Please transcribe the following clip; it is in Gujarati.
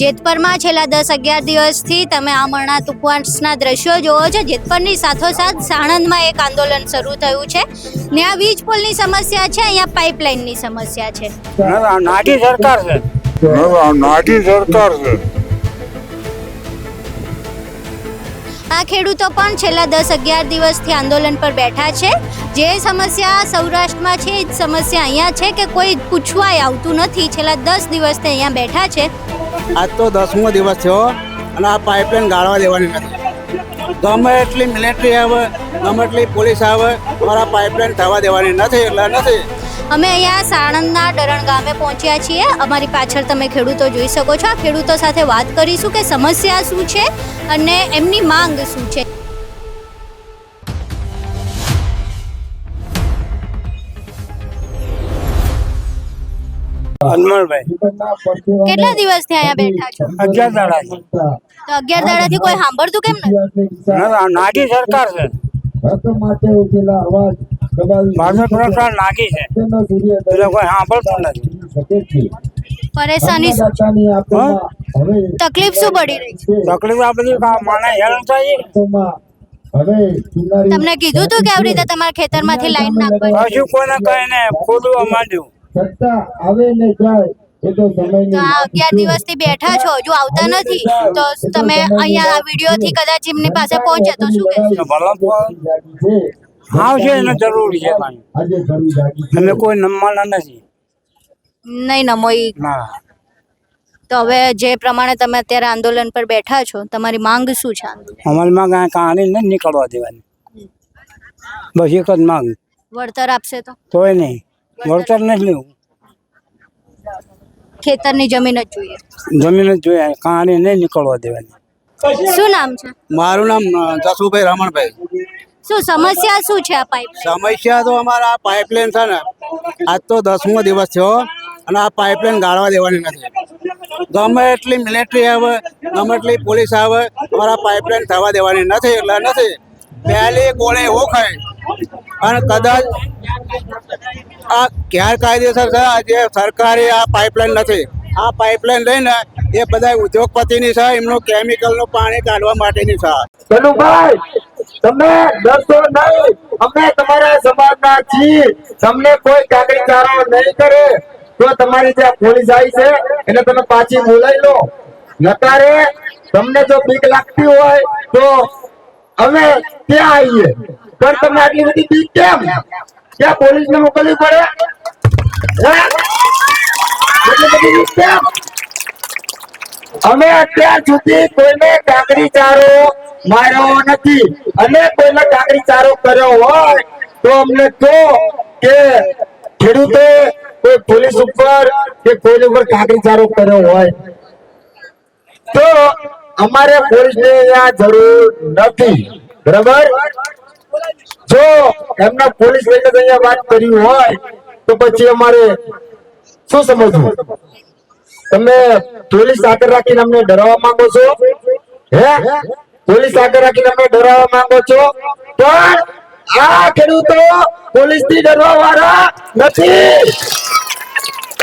જેતપરમાં છેલ્લા 10-11 દિવસથી તમે આ મરણાત ઉપવાસના દ્રશ્યો જોવો છો। જેતપરની સાથોસાથ સાણંદમાં એક આંદોલન શરૂ થયું છે। ત્યાં વીજ પોલની સમસ્યા છે, અહીંયા પાઇપલાઇનની સમસ્યા છે। નાટી સરકાર છે, નાટી સરકાર છે। આ ખેડૂતો પણ છેલ્લા 10-11 દિવસથી આંદોલન પર બેઠા છે। જે સમસ્યા સૌરાષ્ટ્રમાં છે એ જ સમસ્યા અહીંયા છે કે કોઈ પૂછવાય આવતું નથી। છેલ્લા 10 દિવસથી અહીંયા બેઠા છે। આજ તો 10મો દિવસ થયો અને આ પાઇપલાઇન ગાળવા દેવાની નથી। ગમે એટલી મિલિટરી આવે, ગમે એટલી પોલીસ આવે, અમારા પાઇપલાઇન થવા દેવાની નથી એટલે નથી। અમે અહીંયા સાણંદના ડરણ ગામે પહોંચ્યા છીએ। અમારી પાછળ તમે ખેડૂતો જોઈ શકો છો। આ ખેડૂતો સાથે વાત કરીશું કે સમસ્યા શું છે અને એમની માંગ શું છે। અનમલભાઈ કેટલા દિવસથી અહીંયા બેઠા છો? 11 દાડાથી। તો 11 દાડાથી કોઈ સાંભળતું કેમ નથી? નાટી સરકાર છે, ભાજપ સરકાર નાખી છે એટલે કોઈ સાંભળતું નથી। પરેશાની તકલીફ શું પડી રહી છે? તકલીફ આ બધી માણસ હેરાન થાય। તમને કીધું તું કે આવી રીતે તમારા ખેતરમાંથી લાઈન નાખવાની? હજુ કોઈને કહીને ખોદવા માંડ્યું। તો આ 11 દિવસથી બેઠા છો, હજુ આવતા નથી, તો તમે અહીંયા આ વિડીયોથી કદાચ એમની પાસે પહોંચે તો શું કહેશો? આવશે એને જરૂર છે, અમે કોઈ નમવાના નથી। નહીં નમો ઈ ના, તો હવે જે પ્રમાણે તમે અત્યારે આંદોલન પર બેઠા છો, તમારી માંગ શું છે? અમલમાં કાંઈ કહાની નથી નીકળવા દેવાની, બસ એક જ માંગ। વળતર આપશે તો? તોય નહીં, વળતર નથી લેવું, ખેતરની જમીન જ જોઈએ, જમીન જ જોઈએ, કહાની નહીં નીકળવા દેવાની। શું નામ છે? મારું નામ જસુભાઈ રમણભાઈ। શું સમસ્યા શું છે આ પાઇપ? સમસ્યા તો અમારા આ પાઇપલાઇન છે ને, આજ તો 10મો દિવસ થયો અને આ પાઇપલાઇન ગાળવા દેવાની નથી। ગમે એટલી મિલિટરી આવે, ગમે એટલી પોલીસ આવે, અમારા પાઇપલાઇન થવા દેવાની નથી એટલે નથી। પહેલી ગોળે એવું ખાય અને કદાચ આ ગેરકાયદેસર છે જે સરકારી આ પાઇપલાઇન નથી। આ પાઇપલાઇન લઈને એ બધા ઉદ્યોગપતિની છે, એમનું કેમિકલનું પાણી કાઢવા માટેની છે। કનુભાઈ, તમે ડરશો નહીં, અમે તમારા સમાજના છીએ, તમને કોઈ કાગળીચારો નહીં કરે તો તમારી જે પોલીસ આવી છે એને તમે પાછી બોલાવી લો। નકારે તમને જો બીક લાગતી હોય તો અમે ત્યાં આવીએ, પણ તમને આટલી બધી બીક કેમ? ક્યાં પોલીસને મોકલવી પડે? એટલી બધી બીક કેમ? અમે અત્યાર સુધી કોઈને કાકડીચારો માર્યો નથી અને કોઈને કાકડીચારો કર્યો હોય તો અમને કહો કે ખેડૂતે કોઈ પોલીસ ઉપર કે કોઈ ઉપર કાકડીચારો કર્યો હોય તો અમારે પોલીસને અહીંયા જરૂર નથી, બરાબર? જો એમના પોલીસ લઈને અહીંયા વાત કરી હોય તો પછી અમારે શું સમજવું? તમે પોલીસ આગળ રાખીને અમને ડરાવવા માંગો છો? હે, પોલીસ આગળ રાખીને અમને ડરાવવા માંગો છો? પણ આ ખેડૂતો પોલીસ થી ડરવા વાળા નથી।